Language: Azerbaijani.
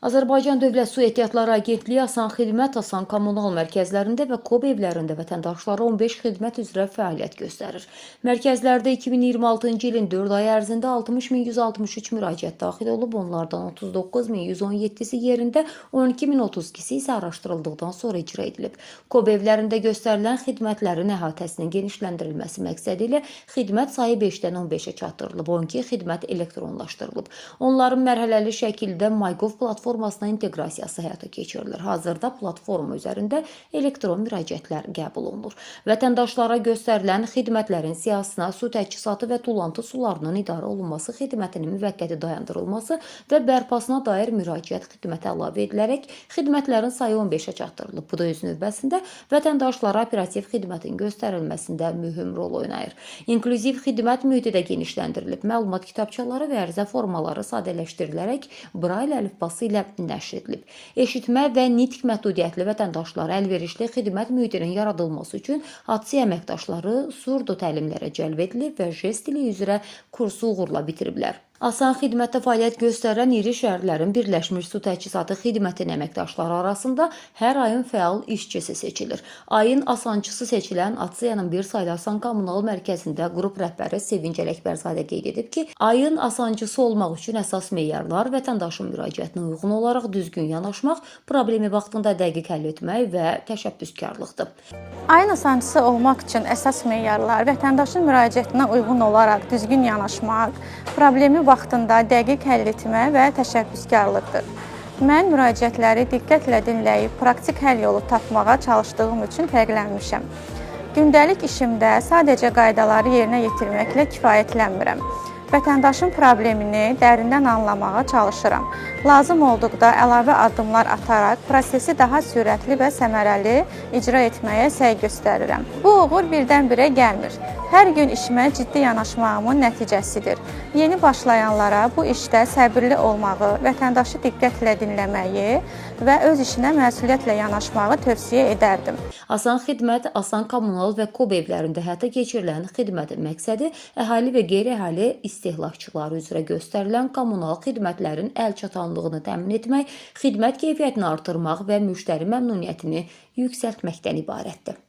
Azərbaycan Dövlət Su Ehtiyatları Agentliyi Asan Xidmət, Asan kommunal mərkəzlərində və KOB evlərində vətəndaşlara 15 xidmət üzrə fəaliyyət göstərir. Mərkəzlərdə 2026-cı ilin 4 ay ərzində 60.163 müraciət daxil olub, onlardan 39.117-si yerində, 12.032-si isə araşdırıldıqdan sonra icra edilib. KOB evlərində göstərilən xidmətlərin əhatəsinin genişləndirilməsi məqsədi ilə xidmət sayı 5-dən 15-ə çatdırılıb, 12 xidmət elektronlaşdırılıb. Onların mərhələli şəkildə MyGov platformasına inteqrasiyası həyata keçirilir. Hazırda platforma üzərində elektron müraciətlər qəbul olunur. Vətəndaşlara göstərilən xidmətlərin siyahısına su təchizatı və tullantı sularının idarə olunması xidmətinin müvəqqəti dayandırılması və bərpasına dair müraciət xidməti əlavə edilərək xidmətlərin sayı 15-ə çatdırılıb. Bu da öz növbəsində vətəndaşlara operativ xidmətin göstərilməsində mühüm rol oynayır. İnklüziv xidmət mühiti də genişləndirilib. Məlumat kitabçaları və ərizə formaları sadələşdirilərək Braille əlifbası ilə nəşr edilib. Eşitmə və nitq məhdudiyyətli vətəndaşlara əlverişli xidmət mühitinin yaradılması üçün HCR əməkdaşları surdo təlimlərə cəlb edilib və jest dili üzrə kursu uğurla bitiriblər. Asan xidmətdə fəaliyyət göstərən iri şəhərlərin Birləşmiş Su Təchizatı xidmətinin əməkdaşları arasında hər ayın fəal işçisi seçilir. Ayın asançısı seçilən HCR-ın bir sayda Asan kommunal mərkəzində qrup rəhbəri Sevinc Ələkbərzadə qeyd edib ki, ayın asançısı olmaq üçün əsas meyarlar vətəndaşın müraciətinə uyğun olaraq düzgün yanaşmaq, problemi vaxtında dəqiq həll etmək və təşəbbüskarlıqdır. Ayın asançısı olmaq üçün əsas meyarlar vətəndaşın müraciətinə uyğun olaraq düzgün yanaşmaq, problemi vaxtında dəqiq həll etmə və təşəbbüskarlıqdır. Mən müraciətləri diqqətlə dinləyib, praktik həll yolu tapmağa çalışdığım üçün fərqlənmişəm. Gündəlik işimdə sadəcə qaydaları yerinə yetirməklə kifayətlənmirəm. Vətəndaşın problemini dərindən anlamağa çalışıram. Lazım olduqda əlavə addımlar ataraq prosesi daha sürətli və səmərəli icra etməyə səy göstərirəm. Bu uğur birdən-birə gəlmir. Hər gün işimə ciddi yanaşmağımın nəticəsidir. Yeni başlayanlara bu işdə səbirli olmağı, vətəndaşı diqqətlə dinləməyi və öz işinə məsuliyyətlə yanaşmağı tövsiyə edərdim. Asan xidmət, Asan kommunal və KOB evlərində həyata keçirilən xidmətin məqsədi əhali və qeyri-əhali istehlakçıları üzrə göstərilən kommunal xidmətlərin əlçatanlığını təmin etmək, xidmət keyfiyyətini artırmaq və müştəri məmnuniyyətini yüksəltməkdən ibarətdir.